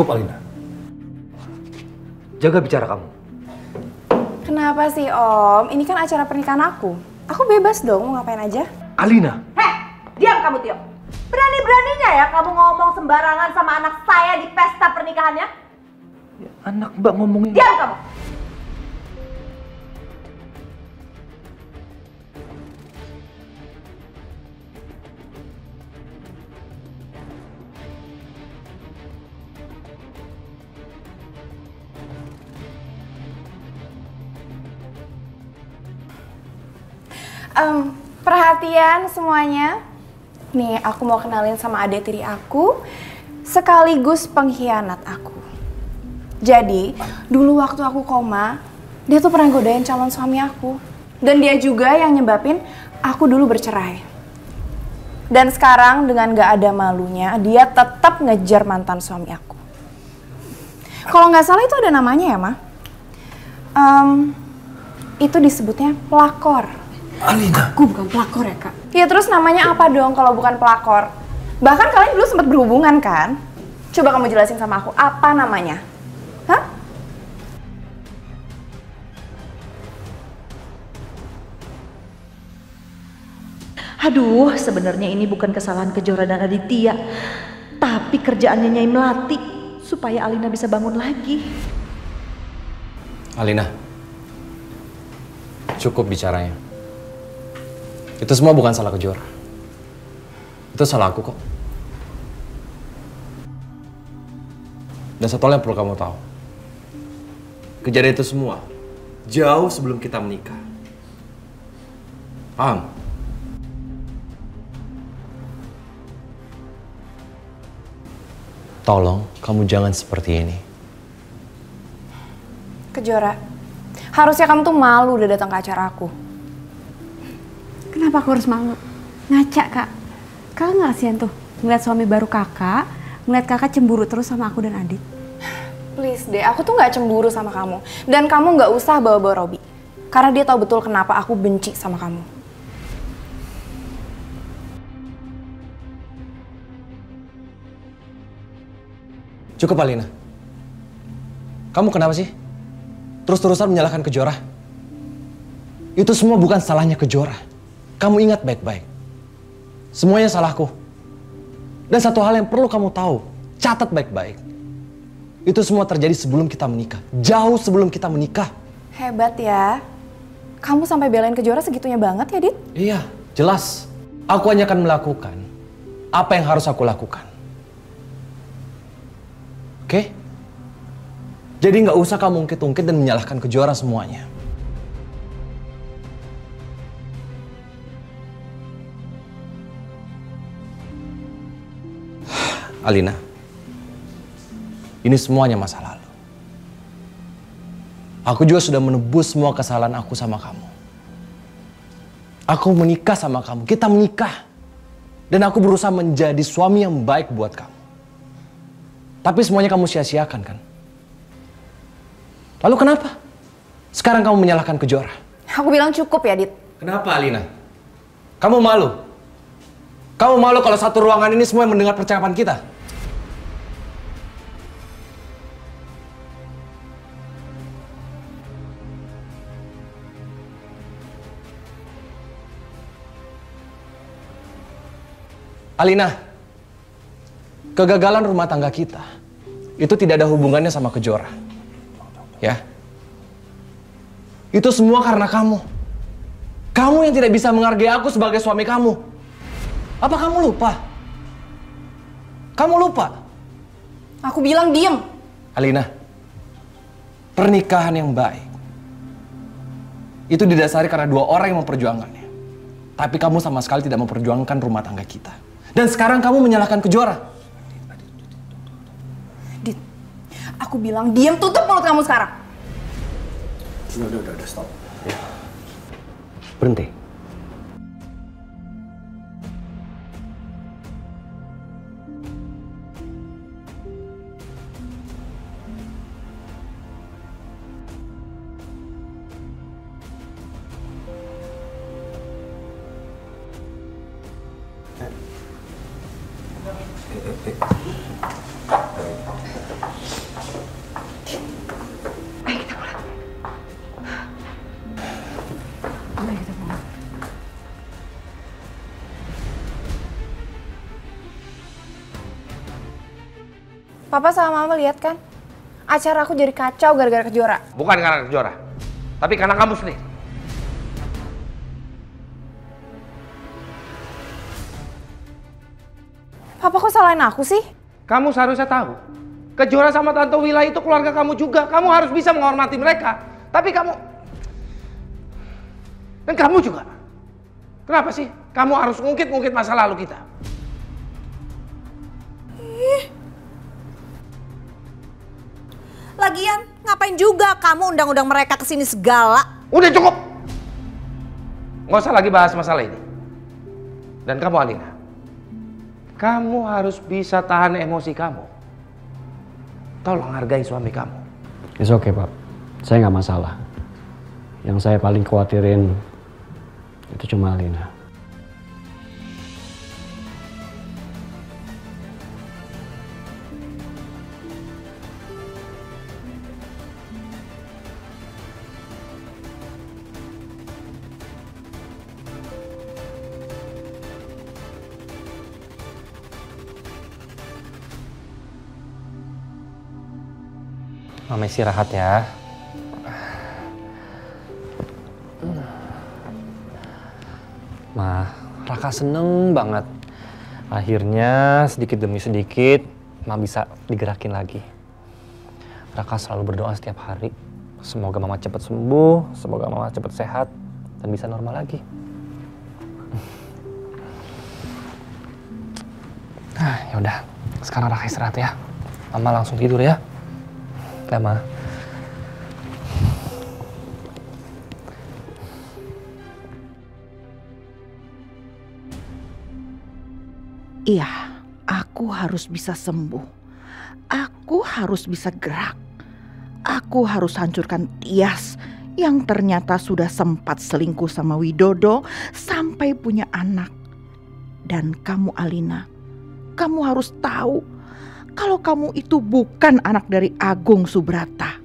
Cukup, Alina. Jaga bicara kamu. Kenapa sih, Om? Ini kan acara pernikahan aku. Aku bebas dong, mau ngapain aja. Alina! Heh, diam kamu, Tio. Berani-beraninya ya kamu ngomong sembarangan sama anak saya di pesta pernikahannya? Ya, anak Mbak ngomongin... Diam kamu! Perhatian semuanya. Nih, aku mau kenalin sama adik tiri aku, sekaligus pengkhianat aku. Jadi, dulu waktu aku koma, dia tuh pernah godain calon suami aku. Dan dia juga yang nyebabin aku dulu bercerai. Dan sekarang dengan gak ada malunya, dia tetap ngejar mantan suami aku. Kalau nggak salah itu ada namanya ya, Ma? Itu disebutnya pelakor. Alina! Aku bukan pelakor ya, Kak. Ya terus namanya apa dong kalau bukan pelakor? Bahkan kalian dulu sempat berhubungan kan? Coba kamu jelasin sama aku, apa namanya? Hah? Aduh, sebenarnya ini bukan kesalahan Kejora dan Aditya, tapi kerjaannya Nyai Melati supaya Alina bisa bangun lagi. Alina, cukup bicaranya. Itu semua bukan salah Kejora. Itu salah aku kok. Dan satu hal yang perlu kamu tahu. Kejadian itu semua jauh sebelum kita menikah. Paham? Tolong, kamu jangan seperti ini. Kejora, harusnya kamu tuh malu udah datang ke acara aku. Kenapa aku harus malu? Ngaca, Kak. Kakak nggak kasihan tuh ngeliat suami baru kakak, ngeliat kakak cemburu terus sama aku dan Adit. Please deh, aku tuh nggak cemburu sama kamu. Dan kamu nggak usah bawa-bawa Robi. Karena dia tahu betul kenapa aku benci sama kamu. Cukup, Alina. Kamu kenapa sih? Terus-terusan menyalahkan Kejora? Itu semua bukan salahnya Kejora. Kamu ingat baik-baik. Semuanya salahku. Dan satu hal yang perlu kamu tahu, catat baik-baik. Itu semua terjadi sebelum kita menikah. Jauh sebelum kita menikah. Hebat ya. Kamu sampai belain Kejora segitunya banget ya, Dit? Iya, jelas. Aku hanya akan melakukan apa yang harus aku lakukan. Oke? Jadi nggak usah kamu ungkit-ungkit dan menyalahkan Kejora semuanya. Alina, ini semuanya masa lalu. Aku juga sudah menebus semua kesalahan aku sama kamu. Aku menikah sama kamu, kita menikah. Dan aku berusaha menjadi suami yang baik buat kamu. Tapi semuanya kamu sia-siakan kan? Lalu kenapa? Sekarang kamu menyalahkan Kejora. Aku bilang cukup ya, Dit. Kenapa, Alina? Kamu malu? Kamu malu kalau satu ruangan ini semua mendengar percakapan kita? Alina, kegagalan rumah tangga kita itu tidak ada hubungannya sama Kejora. Ya. Itu semua karena kamu. Kamu yang tidak bisa menghargai aku sebagai suami kamu. Apa kamu lupa? Kamu lupa? Aku bilang diem. Alina, pernikahan yang baik itu didasari karena dua orang yang memperjuangkannya. Tapi kamu sama sekali tidak memperjuangkan rumah tangga kita. Dan sekarang kamu menyalahkan Kejora. Dit, aku bilang diem, tutup mulut kamu sekarang. Udah, stop. Ya. Berhenti. Papa sama Mama lihat kan? Acara aku jadi kacau gara-gara Kejora. Bukan karena Kejora, tapi karena kamu sendiri. Papa kok salahin aku sih? Kamu seharusnya tahu, Kejora sama Tante Wila itu keluarga kamu juga. Kamu harus bisa menghormati mereka. Tapi kamu... Dan kamu juga. Kenapa sih? Kamu harus ngungkit-ngungkit masa lalu kita. Lagian, ngapain juga kamu undang-undang mereka kesini segala? Udah cukup! Nggak usah lagi bahas masalah ini. Dan kamu Alina, kamu harus bisa tahan emosi kamu. Tolong hargai suami kamu. It's okay, Pak. Saya nggak masalah. Yang saya paling khawatirin itu cuma Alina. Mama istirahat ya. Ma, Raka seneng banget. Akhirnya sedikit demi sedikit Ma bisa digerakin lagi. Raka selalu berdoa setiap hari. Semoga Mama cepat sembuh, semoga Mama cepat sehat dan bisa normal lagi. Nah, yaudah. Sekarang Raka istirahat ya. Mama langsung tidur ya. Ya, Ma. Iya, aku harus bisa sembuh. Aku harus bisa gerak. Aku harus hancurkan Tias yang ternyata sudah sempat selingkuh sama Widodo sampai punya anak. Dan kamu Alina, kamu harus tahu kalau kamu itu bukan anak dari Agung Subrata.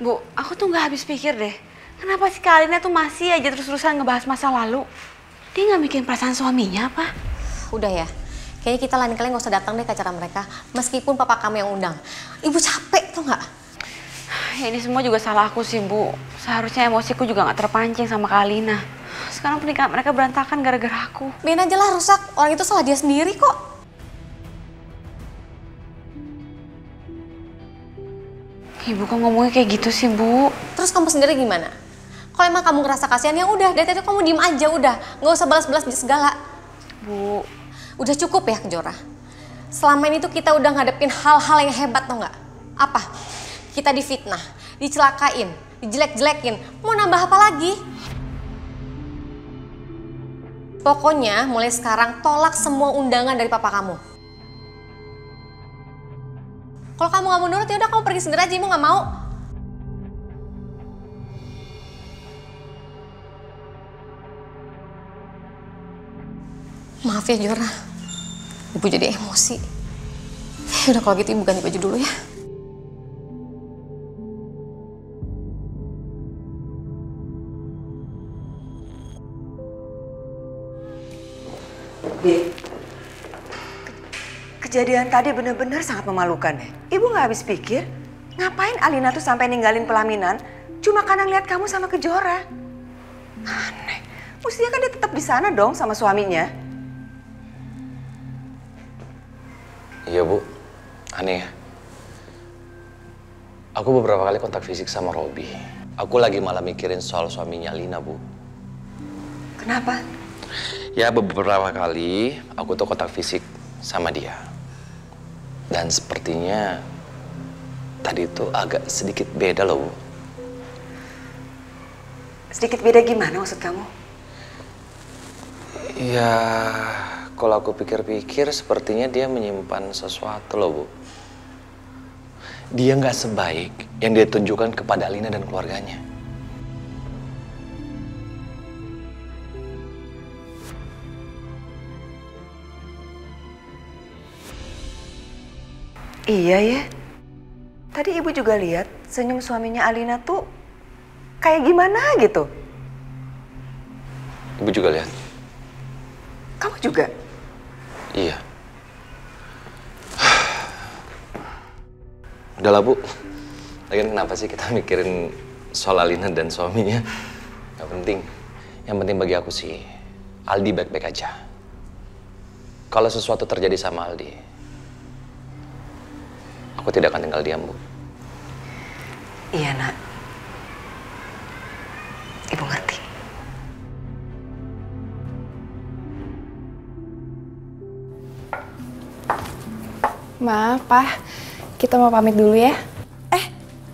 Bu, aku tuh nggak habis pikir deh. Kenapa si Kalina tuh masih aja terus-terusan ngebahas masa lalu? Dia nggak mikirin perasaan suaminya apa? Udah ya, kayaknya kita lain kali nggak usah datang deh ke acara mereka. Meskipun papa kamu yang undang. Ibu capek tuh nggak? Ya ini semua juga salah aku sih, Bu. Seharusnya emosiku juga nggak terpancing sama Kalina. Sekarang pernikahan mereka berantakan gara-gara aku. Biarin aja lah rusak, orang itu salah dia sendiri kok. Ibu kok ngomongnya kayak gitu sih, Bu? Terus kamu sendiri gimana? Kalau emang kamu ngerasa kasihan, ya udah, dari tadi kamu diem aja udah. Nggak usah balas-balas segala. Bu, udah cukup ya Kejora. Selama ini tuh kita udah ngadepin hal-hal yang hebat tau nggak? Apa? Kita difitnah, dicelakain, dijelek-jelekin. Mau nambah apa lagi? Pokoknya mulai sekarang tolak semua undangan dari papa kamu. Kalau kamu nggak mau nurut ya udah kamu pergi sendiri aja, Ibu nggak mau. Maaf ya Jora, Ibu jadi emosi. Ya udah kalau gitu Ibu ganti baju dulu ya. Kejadian tadi benar-benar sangat memalukan deh. Ibu nggak habis pikir, ngapain Alina tuh sampai ninggalin pelaminan cuma karena ngeliat kamu sama Kejora? Aneh, mestinya kan dia tetap di sana dong sama suaminya. Iya Bu, aneh ya. Aku beberapa kali kontak fisik sama Robi. Aku lagi malah mikirin soal suaminya Alina, Bu. Kenapa? Ya beberapa kali aku tuh kontak fisik sama dia. Dan sepertinya tadi itu agak sedikit beda loh, Bu. Sedikit beda gimana maksud kamu? Ya, kalau aku pikir-pikir sepertinya dia menyimpan sesuatu loh, Bu. Dia nggak sebaik yang dia tunjukkan kepada Alina dan keluarganya. Iya ya. Tadi ibu juga lihat senyum suaminya Alina tuh kayak gimana gitu. Ibu juga lihat? Kamu juga? Iya. Udahlah, Bu. Lagian kenapa sih kita mikirin soal Alina dan suaminya? Yang penting bagi aku sih, Aldi baik-baik aja. Kalau sesuatu terjadi sama Aldi, aku tidak akan tinggal diam, Bu. Iya, Nak. Ibu ngerti. Ma, Pa, kita mau pamit dulu ya.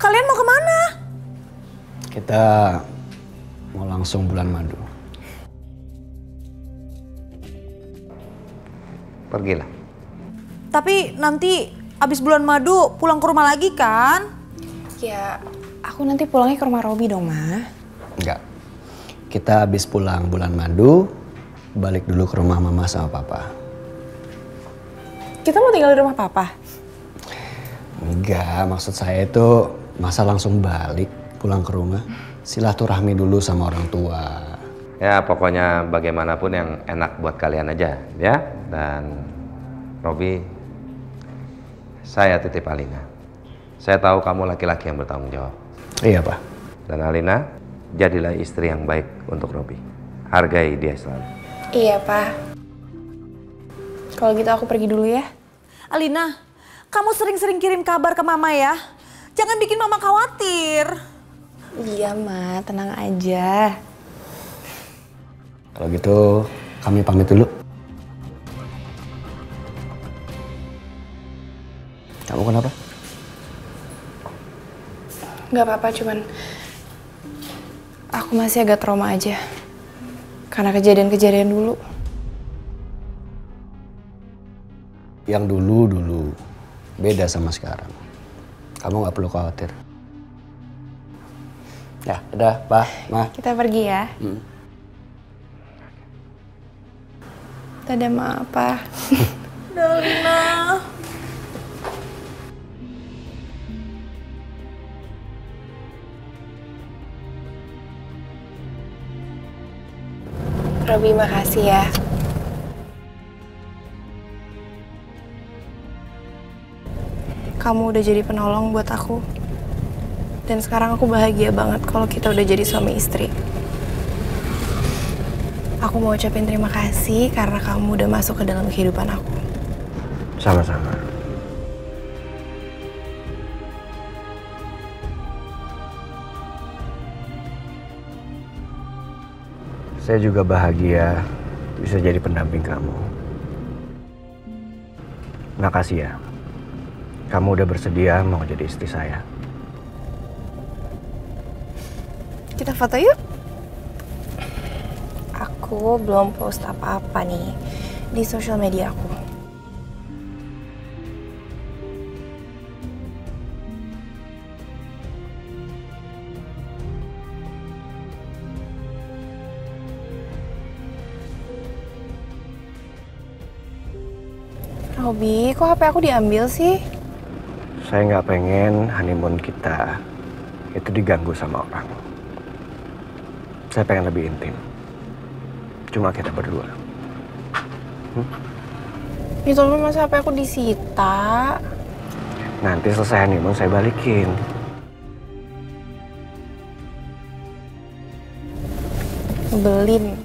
Kalian mau kemana? Kita mau langsung bulan madu. Pergilah. Tapi nanti abis bulan madu pulang ke rumah lagi kan? Ya, aku nanti pulangnya ke rumah Robi dong, Ma. Enggak. Kita habis pulang bulan madu, balik dulu ke rumah Mama sama Papa. Kita mau tinggal di rumah Papa? Enggak, maksud saya itu masa langsung balik pulang ke rumah. Silaturahmi dulu sama orang tua. Ya pokoknya bagaimanapun yang enak buat kalian aja ya. Dan Robi, saya titip Alina. Saya tahu kamu laki-laki yang bertanggung jawab. Iya, Pak. Dan Alina, jadilah istri yang baik untuk Robi. Hargai dia selalu. Iya, Pa. Kalau gitu aku pergi dulu ya. Alina, kamu sering-sering kirim kabar ke Mama ya. Jangan bikin Mama khawatir. Iya, Ma. Tenang aja. Kalau gitu kami pamit dulu. Kamu kenapa? Gak apa-apa, cuman aku masih agak trauma aja. Karena kejadian-kejadian dulu. Yang dulu beda sama sekarang. Kamu nggak perlu khawatir. Ya, udah, Pa, Ma. Kita pergi ya. Dadah, Ma, Pa. Alina. Robi, makasih ya. Kamu udah jadi penolong buat aku. Dan sekarang aku bahagia banget kalau kita udah jadi suami istri. Aku mau ucapin terima kasih karena kamu udah masuk ke dalam kehidupan aku. Sama-sama. Saya juga bahagia bisa jadi pendamping kamu. Makasih ya. Kamu udah bersedia mau jadi istri saya. Kita foto yuk. Aku belum post apa-apa nih di sosial media aku. Robi, kok HP aku diambil sih? Saya nggak pengen honeymoon kita itu diganggu sama orang. Saya pengen lebih intim. Cuma kita berdua. Itu masa HP aku disita? Nanti selesai honeymoon saya balikin. Belin.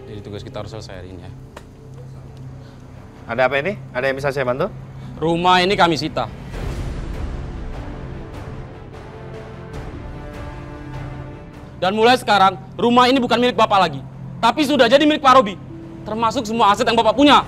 Jadi tugas kita harus selesai hari ini ya. Ada apa ini? Ada yang bisa saya bantu? Rumah ini kami sita. Dan mulai sekarang, rumah ini bukan milik Bapak lagi. Tapi sudah jadi milik Pak Robi. Termasuk semua aset yang Bapak punya.